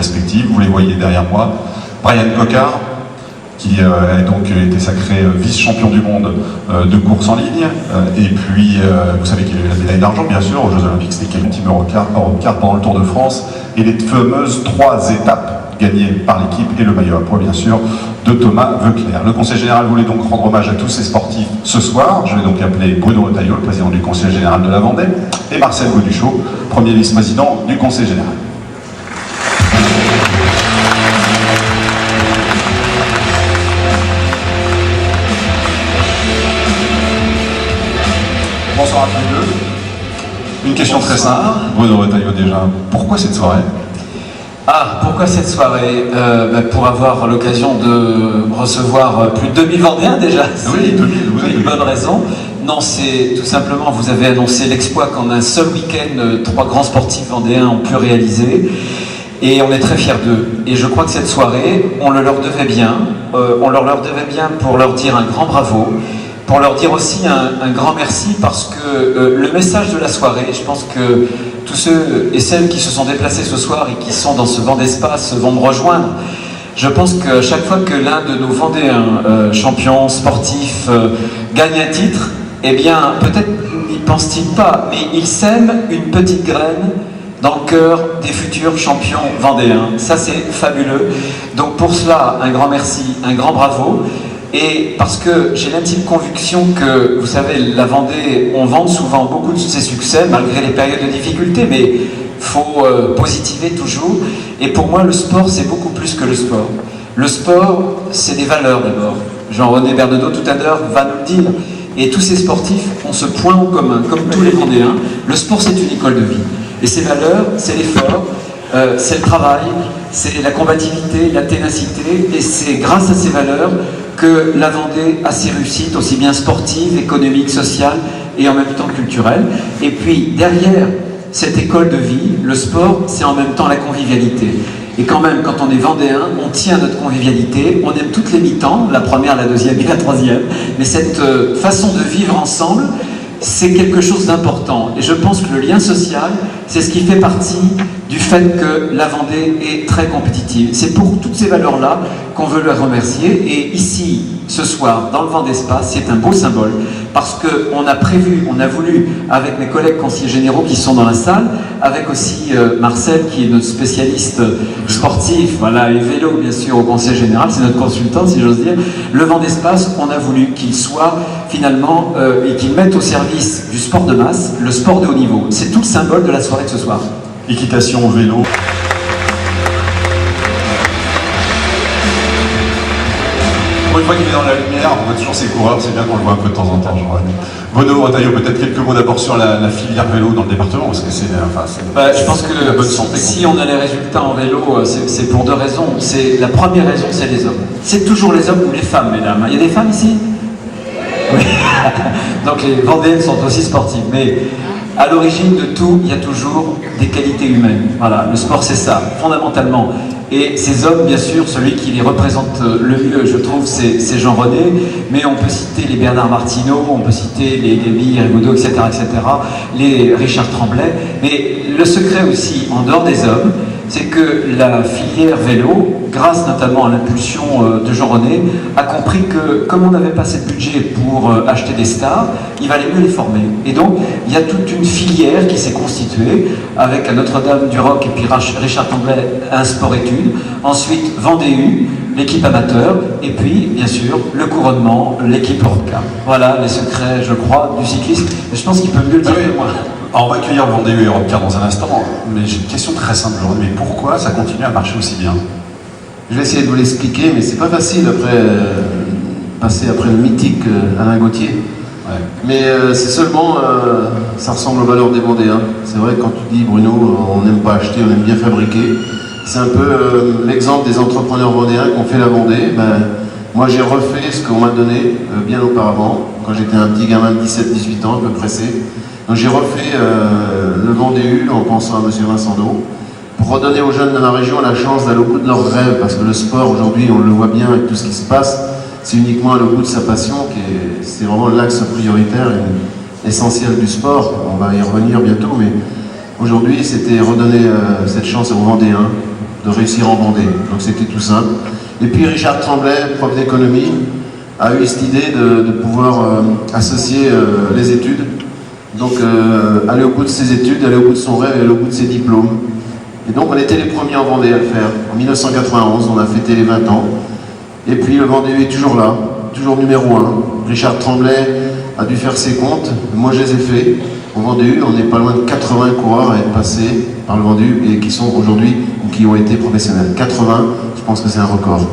respectives. Vous les voyez derrière moi. Brian Cocard, qui a donc été sacré vice-champion du monde de course en ligne. Et puis, vous savez qu'il a eu la médaille d'argent, bien sûr, aux Jeux Olympiques. C'était quel team Eurocar pendant le Tour de France. Et les fameuses 3 étapes gagnées par l'équipe et le maillot à poids, bien sûr, de Thomas Voeckler. Le Conseil Général voulait donc rendre hommage à tous ces sportifs ce soir. Je vais donc appeler Bruno Retailleau, le président du Conseil Général de la Vendée, et Marcel Goduchot, premier vice-président du Conseil Général. Bonsoir à tous les deux. Une question très simple. Bruno Retailleau déjà, pourquoi cette soirée ? Pourquoi cette soirée pour avoir l'occasion de recevoir plus de 2000 Vendéens déjà. Oui, 2000, vous avez une bonne raison. Non, c'est tout simplement, vous avez annoncé l'exploit qu'en un seul week-end, 3 grands sportifs vendéens ont pu réaliser. Et on est très fiers d'eux. Et je crois que cette soirée, on le leur devait bien. On leur devait bien pour leur dire un grand bravo. Pour leur dire aussi un grand merci parce que le message de la soirée, je pense que tous ceux et celles qui se sont déplacés ce soir et qui sont dans ce vent d'espace vont me rejoindre. Je pense que chaque fois que l'un de nos Vendéens champions sportifs gagne un titre, eh bien peut-être n'y pense-t-il pas, mais il sème une petite graine dans le cœur des futurs champions vendéens. Ça c'est fabuleux. Donc pour cela, un grand merci, un grand bravo. Et parce que j'ai l'intime conviction que, vous savez, la Vendée, on vante souvent beaucoup de ses succès, malgré les périodes de difficulté, mais il faut positiver toujours. Et pour moi, le sport, c'est beaucoup plus que le sport. Le sport, c'est des valeurs d'abord. Jean-René Bernaudot, tout à l'heure, va nous le dire. Et tous ces sportifs ont ce point en commun, comme tous les Vendéens. Le sport, c'est une école de vie. Et ces valeurs, c'est l'effort, c'est le travail, c'est la combativité, la ténacité. Et c'est grâce à ces valeurs que la Vendée a ses réussites, aussi bien sportives, économiques, sociales et en même temps culturelles. Et puis derrière cette école de vie, le sport, c'est en même temps la convivialité. Et quand même, quand on est vendéen, on tient à notre convivialité, on aime toutes les mi-temps, la première, la deuxième et la troisième, mais cette façon de vivre ensemble, c'est quelque chose d'important. Et je pense que le lien social, c'est ce qui fait partie du fait que la Vendée est très compétitive. C'est pour toutes ces valeurs-là qu'on veut le remercier. Et ici, ce soir, dans le vent d'espace, c'est un beau symbole parce qu'on a prévu, on a voulu, avec mes collègues conseillers généraux qui sont dans la salle, avec aussi Marcel, qui est notre spécialiste sportif, voilà, et vélo, bien sûr, au conseil général, c'est notre consultant, si j'ose dire. Le vent d'espace, on a voulu qu'il soit finalement, et qu'il mette au service du sport de masse, le sport de haut niveau. C'est tout le symbole de la soirée de ce soir. Équitation, vélo. Pour une fois qu'il est dans la lumière, on voit toujours ses coureurs, c'est bien qu'on le voit un peu de temps en temps, je crois. Bruno Retailleau, peut-être quelques mots d'abord sur la filière vélo dans le département, parce que c'est je pense que la bonne santé. Si on a les résultats en vélo, c'est pour 2 raisons. La première raison, c'est les hommes. C'est toujours les hommes ou les femmes, mesdames. Il y a des femmes ici ? Oui. Donc les Vendéennes sont aussi sportives. Mais à l'origine de tout, il y a toujours des qualités humaines. Voilà, le sport c'est ça, fondamentalement. Et ces hommes, bien sûr, celui qui les représente le mieux, je trouve, c'est Jean-René. Mais on peut citer les Bernard Martineau, on peut citer les Lévy, Rigaudot, etc., les Richard Tremblay. Mais le secret aussi, en dehors des hommes, c'est que la filière vélo, grâce notamment à l'impulsion de Jean-René, a compris que comme on n'avait pas assez de budget pour acheter des stars, il valait mieux les former. Et donc, il y a toute une filière qui s'est constituée avec à Notre-Dame-du-Roc et puis Richard Tremblay, un sport-études, ensuite Vendée, l'équipe amateur, et puis, bien sûr, le couronnement, l'équipe Europcar. Voilà les secrets, je crois, du cyclisme. Mais je pense qu'il peut mieux le dire que moi. On va accueillir Vendée et Europcar dans un instant, mais j'ai une question très simple aujourd'hui. Mais pourquoi ça continue à marcher aussi bien ? Je vais essayer de vous l'expliquer, mais c'est pas facile après passer après le mythique Alain Gauthier. Ouais. Mais c'est seulement, ça ressemble aux valeurs des Vendéens. C'est vrai que quand tu dis Bruno, on n'aime pas acheter, on aime bien fabriquer. C'est un peu l'exemple des entrepreneurs vendéens qui ont fait la Vendée. Moi j'ai refait ce qu'on m'a donné bien auparavant, quand j'étais un petit gamin de 17-18 ans, un peu pressé. Donc j'ai refait le Vendée en pensant à M. Vincent Do, pour redonner aux jeunes de ma région la chance d'aller au bout de leurs rêves, parce que le sport aujourd'hui, on le voit bien avec tout ce qui se passe, c'est uniquement aller au bout de sa passion, c'est vraiment l'axe prioritaire et essentiel du sport. On va y revenir bientôt, mais aujourd'hui c'était redonner cette chance aux Vendéens de réussir en Vendée. Donc c'était tout simple. Et puis Richard Tremblay, prof d'économie, a eu cette idée de pouvoir associer les études. Donc aller au bout de ses études, aller au bout de son rêve et aller au bout de ses diplômes. Et donc on était les premiers en Vendée à le faire. En 1991, on a fêté les 20 ans. Et puis le Vendée U est toujours là, toujours numéro 1. Richard Tremblay a dû faire ses comptes, moi je les ai faits. Au Vendée U, on n'est pas loin de 80 coureurs à être passés par le Vendée U et qui sont aujourd'hui ou qui ont été professionnels. 80, je pense que c'est un record.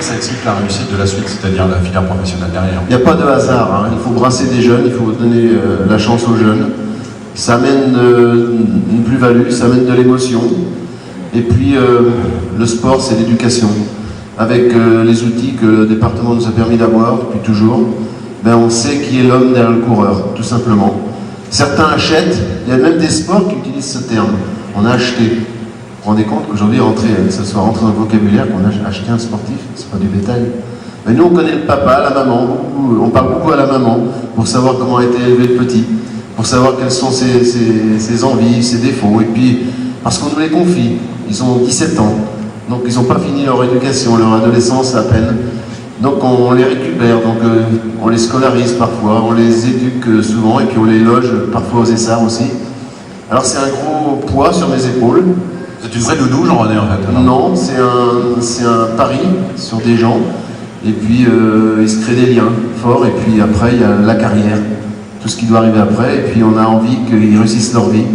Ça explique la réussite de la suite, c'est-à-dire la filière professionnelle derrière. Il n'y a pas de hasard, hein. Il faut brasser des jeunes, il faut donner la chance aux jeunes. Ça amène une plus-value, ça amène de l'émotion. Et puis le sport, c'est l'éducation. Avec les outils que le département nous a permis d'avoir depuis toujours, ben, on sait qui est l'homme derrière le coureur, tout simplement. Certains achètent, il y a même des sports qui utilisent ce terme. On a acheté. Vous vous rendez compte qu'aujourd'hui, que ce soit rentré dans le vocabulaire, qu'on a acheté un sportif, c'est pas du bétail. Mais nous, on connaît le papa, la maman, on parle beaucoup à la maman pour savoir comment a été élevé le petit, pour savoir quelles sont ses envies, ses défauts, et puis parce qu'on nous les confie. Ils ont 17 ans, donc ils n'ont pas fini leur éducation, leur adolescence à peine. Donc on les récupère, donc on les scolarise parfois, on les éduque souvent, et puis on les loge parfois aux essarts aussi. Alors c'est un gros poids sur mes épaules. C'est une vraie nounou, Jean-René, en fait? Non, c'est un pari sur des gens, et puis il se crée des liens forts, et puis après il y a la carrière, tout ce qui doit arriver après, et puis on a envie qu'ils réussissent leur vie.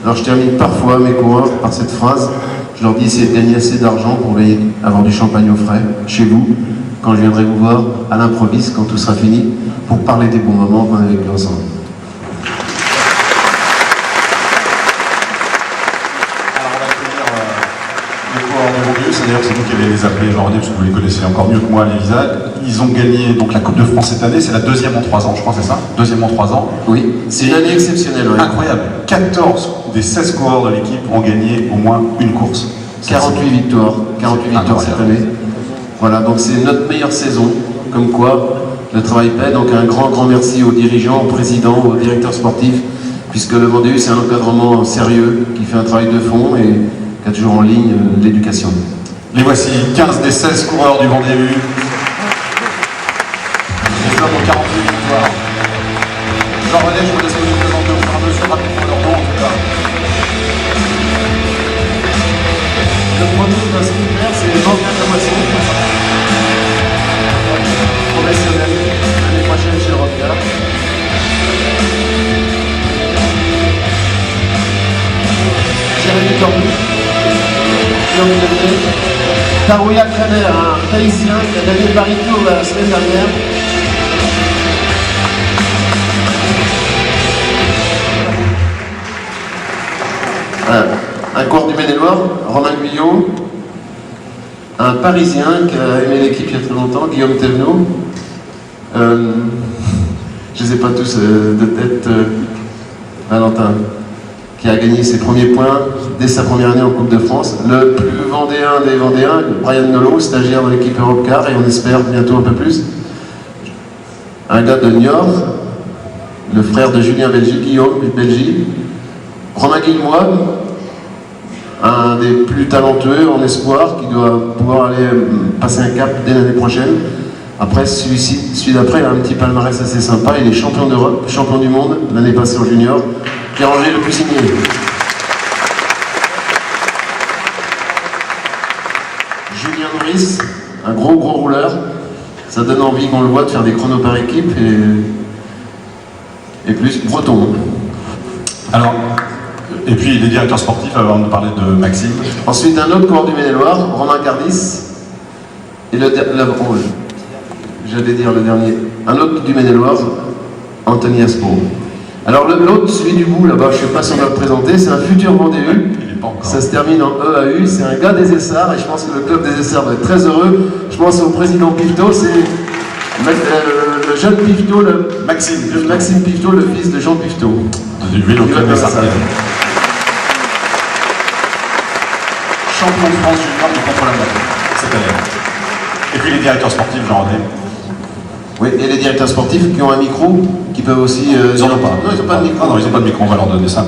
Alors je termine parfois mes coureurs par cette phrase, je leur dis essayez de gagner assez d'argent pour avoir du champagne au frais, chez vous, quand je viendrai vous voir, à l'improviste, quand tout sera fini, pour parler des bons moments qu'on a vécu ensemble. C'est d'ailleurs c'est vous qui allez les appeler, Jean-René, parce que vous les connaissez encore mieux que moi, les visages. Ils ont gagné donc la Coupe de France cette année, c'est la deuxième en 3 ans, je crois, c'est ça? Deuxième en 3 ans. Oui, c'est une année exceptionnelle. Ouais. Incroyable. 14 des 16 coureurs de l'équipe ont gagné au moins une course. 48 victoires. 48 victoires cette année. Voilà, donc c'est notre meilleure saison. Comme quoi, le travail paie. Donc un grand merci aux dirigeants, aux présidents, aux directeurs sportifs, puisque le Vendée U, c'est un encadrement sérieux qui fait un travail de fond et qui a toujours en ligne l'éducation. Les voici, 15 des 16 coureurs du Vendée U. Les hommes ont 48 victoires. Jean-René, je vous laisse vous présenter au fur et à mesure rapidement leur nom en tout cas. Le premier de la super, c'est Jean-Pierre Camasson. Professionnel, l'année prochaine chez Europcar. Jérémy Corbu. Tarouya Kremer, un Tahitien qui a gagné Paris Tour la semaine dernière. Un coureur du Maine-et-Loire, Romain Guyot. Un Parisien qui a aimé l'équipe il y a très longtemps, Guillaume Thévenot. Je ne les ai pas tous de tête. Valentin, qui a gagné ses premiers points dès sa première année en Coupe de France. Le plus vendéen des Vendéens, Brian Nolot, stagiaire dans l'équipe Europcar, et on espère bientôt un peu plus. Un gars de Niort, le frère de Julien Belgique, Guillaume Belgique. Romain Guillemois, un des plus talentueux en espoir, qui doit pouvoir aller passer un cap dès l'année prochaine. Après, celui d'après, il a un petit palmarès assez sympa. Il est champion d'Europe, champion du monde, l'année passée en junior. Pierre-André Le Pusigné. Julien Maurice, un gros rouleur. Ça donne envie, qu'on le voit, de faire des chronos par équipe et plus breton. Alors, et puis les directeurs sportifs, avant de parler de Maxime. Ensuite, un autre coureur du Maine-et-Loire, Romain Cardis. Et j'allais dire le dernier. Un autre du Maine-et-Loire, Anthony Aspo. Alors l'autre, celui du bout là-bas, je ne sais pas si on va le présenter, c'est un futur Vendée U. Ça se termine en EAU, c'est un gars des Essarts et je pense que le club des Essarts va être très heureux. Je pense au président Pifto, c'est le jeune Pifto, Maxime Pifto, le fils de Jean Pifto. Du vélo club des Essarts. Champion de France junior de contre-la-montre cette année. Et puis les directeurs sportifs, Jean-René. Oui, et les directeurs sportifs qui ont un micro, qui peuvent aussi... Ils n'en ont pas. Non, ils n'ont pas de micro. Ah non, ils n'ont pas de micro, on va leur donner ça.